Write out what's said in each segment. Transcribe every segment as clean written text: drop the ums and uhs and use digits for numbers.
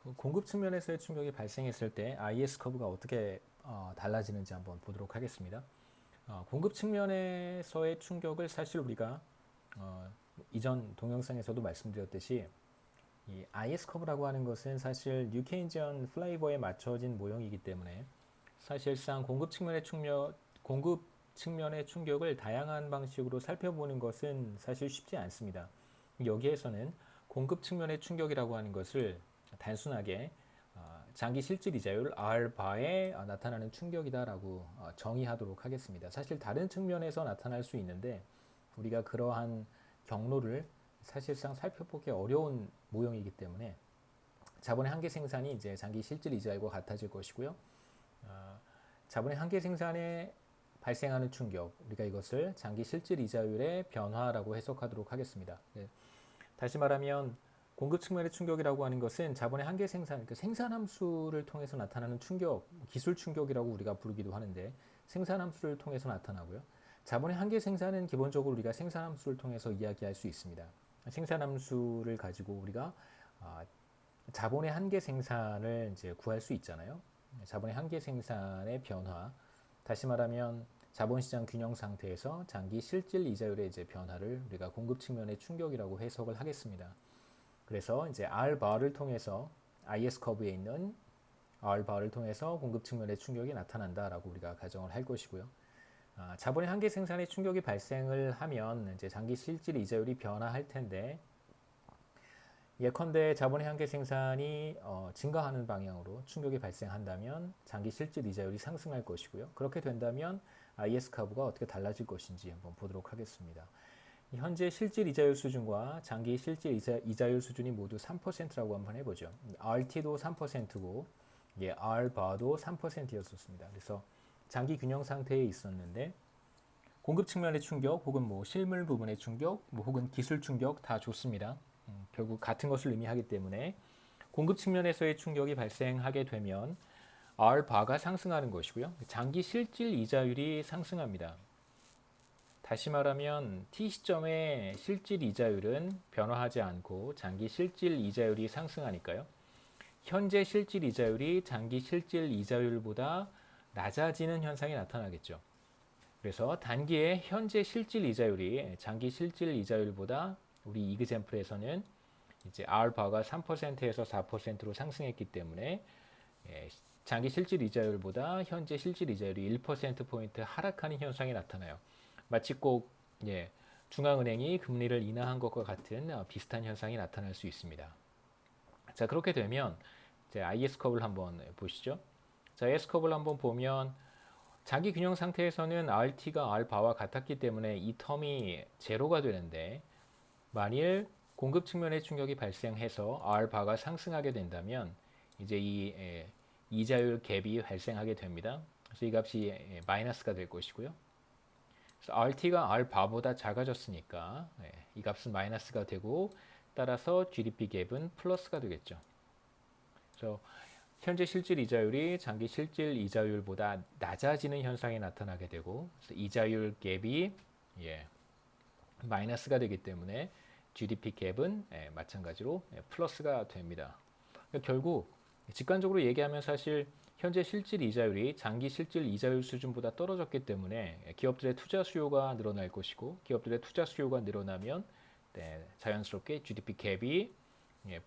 그 공급 측면에서의 충격이 발생했을 때 IS 커브가 어떻게 달라지는지 한번 보도록 하겠습니다. 공급 측면에서의 충격을 사실 우리가 어, 이전 동영상에서도 말씀드렸듯이 이 IS 커브라고 하는 것은 사실 뉴케인지언 플레이버에 맞춰진 모형이기 때문에 사실상 공급 측면의 충격을 다양한 방식으로 살펴보는 것은 사실 쉽지 않습니다. 여기에서는 공급 측면의 충격이라고 하는 것을 단순하게 장기 실질 이자율 R바에 나타나는 충격이다라고 정의하도록 하겠습니다. 사실 다른 측면에서 나타날 수 있는데 우리가 그러한 경로를 사실상 살펴보기 어려운 모형이기 때문에 자본의 한계 생산이 이제 장기 실질 이자율과 같아질 것이고요. 자본의 한계 생산에 발생하는 충격, 우리가 이것을 장기 실질 이자율의 변화라고 해석하도록 하겠습니다. 네. 다시 말하면 공급 측면의 충격이라고 하는 것은 자본의 한계 생산, 그러니까 생산함수를 통해서 나타나는 충격, 기술 충격이라고 우리가 부르기도 하는데 생산함수를 통해서 나타나고요. 자본의 한계 생산은 기본적으로 우리가 생산함수를 통해서 이야기할 수 있습니다. 생산함수를 가지고 우리가 자본의 한계 생산을 이제 구할 수 있잖아요. 자본의 한계 생산의 변화, 다시 말하면 자본시장 균형 상태에서 장기 실질 이자율의 이제 변화를 우리가 공급 측면의 충격이라고 해석을 하겠습니다. 그래서 이제 R바를 통해서 IS 커브에 있는 R바를 통해서 공급 측면의 충격이 나타난다라고 우리가 가정을 할 것이고요. 자본의 한계 생산에 충격이 발생을 하면 이제 장기 실질 이자율이 변화할 텐데 예컨대 자본의 한계 생산이 증가하는 방향으로 충격이 발생한다면 장기 실질 이자율이 상승할 것이고요. 그렇게 된다면 IS 커브가 어떻게 달라질 것인지 한번 보도록 하겠습니다. 현재 실질 이자율 수준과 장기 실질 이자율 수준이 모두 3%라고 한번 해보죠. RT도 3%고 R바도 3%였었습니다. 그래서 장기 균형 상태에 있었는데 공급 측면의 충격 혹은 뭐 실물 부분의 충격 혹은 기술 충격 다 좋습니다. 결국 같은 것을 의미하기 때문에 공급 측면에서의 충격이 발생하게 되면 R바가 상승하는 것이고요. 장기 실질 이자율이 상승합니다. 다시 말하면 T 시점의 실질 이자율은 변화하지 않고 장기 실질 이자율이 상승하니까요. 현재 실질 이자율이 장기 실질 이자율보다 낮아지는 현상이 나타나겠죠. 그래서 단기의 현재 실질 이자율이 장기 실질 이자율보다 우리 이그젬플에서는 이제 R바가 3%에서 4%로 상승했기 때문에 장기 실질 이자율보다 현재 실질 이자율이 1%포인트 하락하는 현상이 나타나요. 마치 꼭 중앙은행이 금리를 인하한 것과 같은 비슷한 현상이 나타날 수 있습니다. 자, 그렇게 되면 이제 IS 커브를 한번 보시죠. 자, IS 커브를 한번 보면 장기 균형 상태에서는 RT가 R바와 같았기 때문에 이 텀이 제로가 되는데 만일 공급 측면의 충격이 발생해서 R바가 상승하게 된다면 이제 이 이자율 갭이 발생하게 됩니다. 그래서 이 값이 마이너스가 될 것이고요. 그래서 RT가 R바보다 작아졌으니까 이 값은 마이너스가 되고 따라서 GDP 갭은 플러스가 되겠죠. 그래서 현재 실질 이자율이 장기 실질 이자율보다 낮아지는 현상이 나타나게 되고 이자율 갭이 마이너스가 되기 때문에 GDP 갭은 마찬가지로 플러스가 됩니다. 그러니까 결국 직관적으로 얘기하면 사실 현재 실질 이자율이 장기 실질 이자율 수준보다 떨어졌기 때문에 기업들의 투자 수요가 늘어날 것이고 기업들의 투자 수요가 늘어나면 자연스럽게 GDP 갭이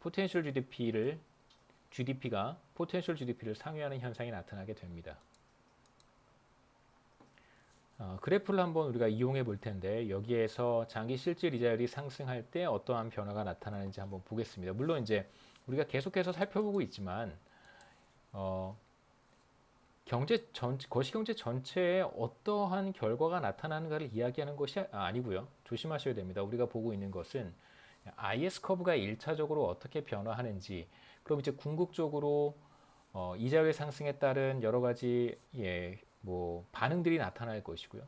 포텐셜 GDP가 포텐셜 GDP를 상회하는 현상이 나타나게 됩니다. 그래프를 한번 우리가 이용해 볼 텐데 여기에서 장기 실질 이자율이 상승할 때 어떠한 변화가 나타나는지 한번 보겠습니다. 물론 이제 우리가 계속해서 살펴보고 있지만 거시경제 전체에 어떠한 결과가 나타나는가를 이야기하는 것이 아니고요. 조심하셔야 됩니다. 우리가 보고 있는 것은 IS 커브가 1차적으로 어떻게 변화하는지, 그럼 이제 궁극적으로 이자율의 상승에 따른 여러 가지 반응들이 나타날 것이고요.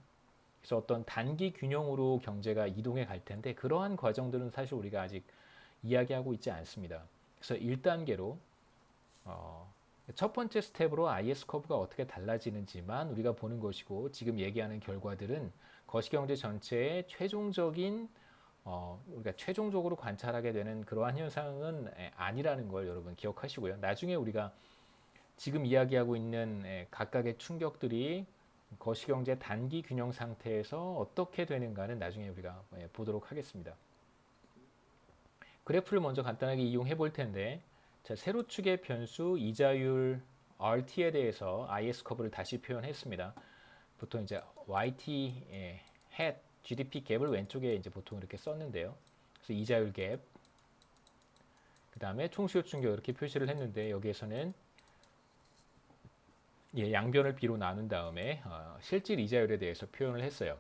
그래서 어떤 단기 균형으로 경제가 이동해 갈 텐데 그러한 과정들은 사실 우리가 아직 이야기하고 있지 않습니다. 그래서 1단계로 첫 번째 스텝으로 IS 커브가 어떻게 달라지는지만 우리가 보는 것이고 지금 얘기하는 결과들은 거시경제 전체의 최종적인 우리가 최종적으로 관찰하게 되는 그러한 현상은 아니라는 걸 여러분 기억하시고요. 나중에 우리가 지금 이야기하고 있는 각각의 충격들이 거시경제 단기 균형 상태에서 어떻게 되는가는 나중에 우리가 보도록 하겠습니다. 그래프를 먼저 간단하게 이용해 볼 텐데, 자, 세로축의 변수 이자율 RT에 대해서 IS 커브를 다시 표현했습니다. 보통 이제 YT hat GDP 갭을 왼쪽에 이제 보통 이렇게 썼는데요. 그래서 이자율 갭, 그 다음에 총수요 충격 이렇게 표시를 했는데, 여기에서는 양변을 B로 나눈 다음에 실질 이자율에 대해서 표현을 했어요.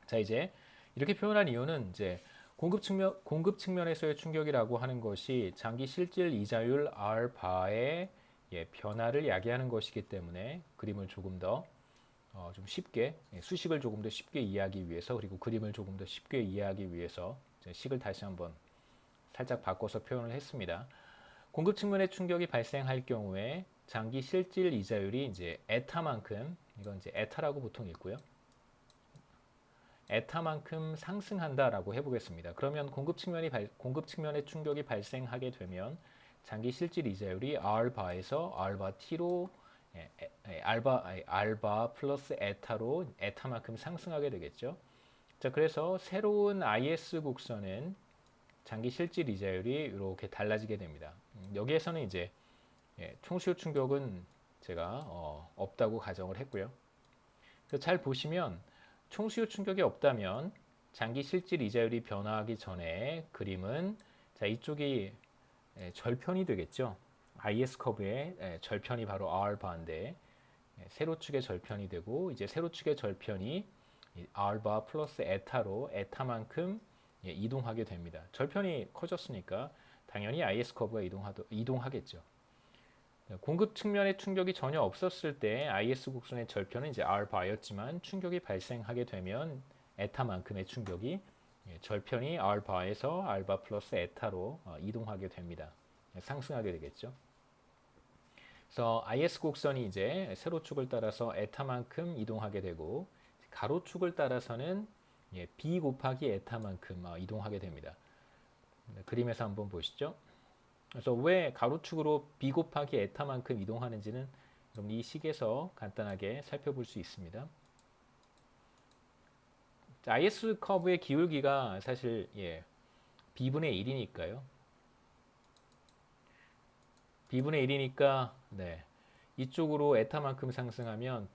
자, 이제 이렇게 표현한 이유는 이제 공급 측면에서의 충격이라고 하는 것이 장기 실질 이자율 R 바의 변화를 야기하는 것이기 때문에 그림을 조금 더 좀 쉽게, 수식을 조금 더 쉽게 이해하기 위해서, 그리고 그림을 조금 더 쉽게 이해하기 위해서 식을 다시 한번 살짝 바꿔서 표현을 했습니다. 공급 측면의 충격이 발생할 경우에 장기 실질 이자율이 이제 에타만큼, 이건 이제 에타라고 보통 읽고요. 에타만큼 상승한다라고 해보겠습니다. 그러면 공급 측면의 충격이 발생하게 되면 장기 실질 이자율이 R 바에서 R 바 T로 알바 플러스 에타로 에타만큼 상승하게 되겠죠. 자, 그래서 새로운 IS 곡선은 장기 실질 이자율이 이렇게 달라지게 됩니다. 여기에서는 이제 총수요 충격은 제가 없다고 가정을 했고요. 그래서 잘 보시면 총수요 충격이 없다면 장기 실질 이자율이 변화하기 전에 그림은, 자, 이쪽이 절편이 되겠죠. IS 커브의 절편이 바로 R 바인데 세로축의 절편이 되고, 이제 세로축의 절편이 R 바 플러스 에타로 에타만큼 이동하게 됩니다. 절편이 커졌으니까 당연히 IS 커브가 이동하겠죠. 공급 측면의 충격이 전혀 없었을 때 IS 곡선의 절편은 이제 R 바였지만, 충격이 발생하게 되면 에타만큼의 충격이 절편이 R 바에서 R 바 플러스 에타로 이동하게 됩니다. 상승하게 되겠죠. 그래서 IS 곡선이 이제 세로축을 따라서 에타만큼 이동하게 되고, 가로축을 따라서는 B 곱하기 에타만큼 이동하게 됩니다. 그림에서 한번 보시죠. 그래서 왜 가로축으로 B 곱하기 에타만큼 이동하는지는 여러분 이 식에서 간단하게 살펴볼 수 있습니다. 자, IS 커브의 기울기가 사실 B분의 1이니까요. B분의 1이니까 이쪽으로 에타만큼 상승하면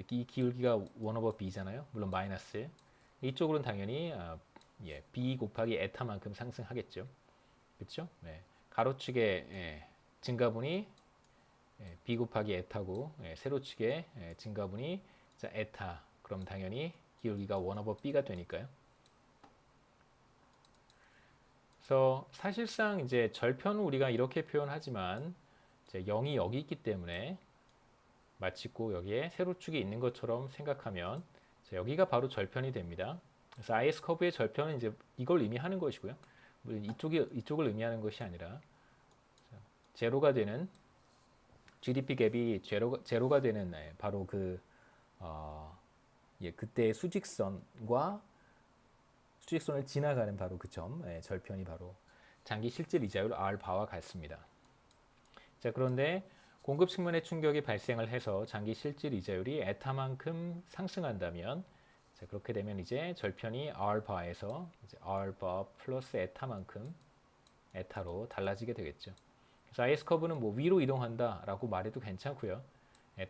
이 기울기가 1/B잖아요. 물론 마이너스. 이쪽으로는 당연히 B 곱하기 에타만큼 상승하겠죠. 그렇죠? 가로축의 증가분이 B 곱하기 에타고, 세로축의 증가분이 에타. 그럼 당연히 기울기가 1/B가 되니까요. 그래서 사실상 이제 절편은 우리가 이렇게 표현하지만, 이제 0이 여기 있기 때문에 마치 꼭 여기에 세로축이 있는 것처럼 생각하면 여기가 바로 절편이 됩니다. 그래서 IS 커브의 절편은 이제 이걸 의미하는 것이고요. 물론 이쪽을 의미하는 것이 아니라 제로가 되는 GDP 갭이 제로가 되는 바로 그때의 수직선을 지나가는 바로 그 점, 절편이 바로 장기 실질 이자율 R 바와 같습니다. 자, 그런데 공급 측면의 충격이 발생을 해서 장기 실질 이자율이 에타만큼 상승한다면, 자, 그렇게 되면 이제 절편이 R 바에서 이제 R 바 플러스 에타만큼 에타로 달라지게 되겠죠. 그래서 IS 커브는 뭐 위로 이동한다라고 말해도 괜찮고요.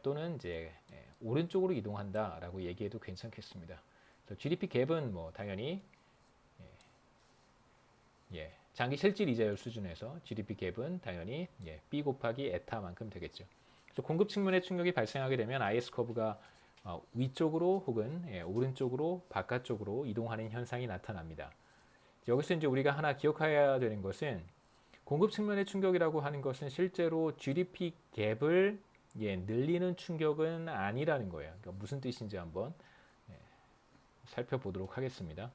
또는 이제 오른쪽으로 이동한다라고 얘기해도 괜찮겠습니다. 그래서 GDP 갭은 뭐 당연히 장기 실질 이자율 수준에서 GDP 갭은 당연히 B 곱하기 에타만큼 되겠죠. 그래서 공급 측면의 충격이 발생하게 되면 IS 커브가 위쪽으로 혹은 오른쪽으로 바깥쪽으로 이동하는 현상이 나타납니다. 여기서 이제 우리가 하나 기억해야 되는 것은, 공급 측면의 충격이라고 하는 것은 실제로 GDP 갭을 늘리는 충격은 아니라는 거예요. 그러니까 무슨 뜻인지 한번 살펴보도록 하겠습니다.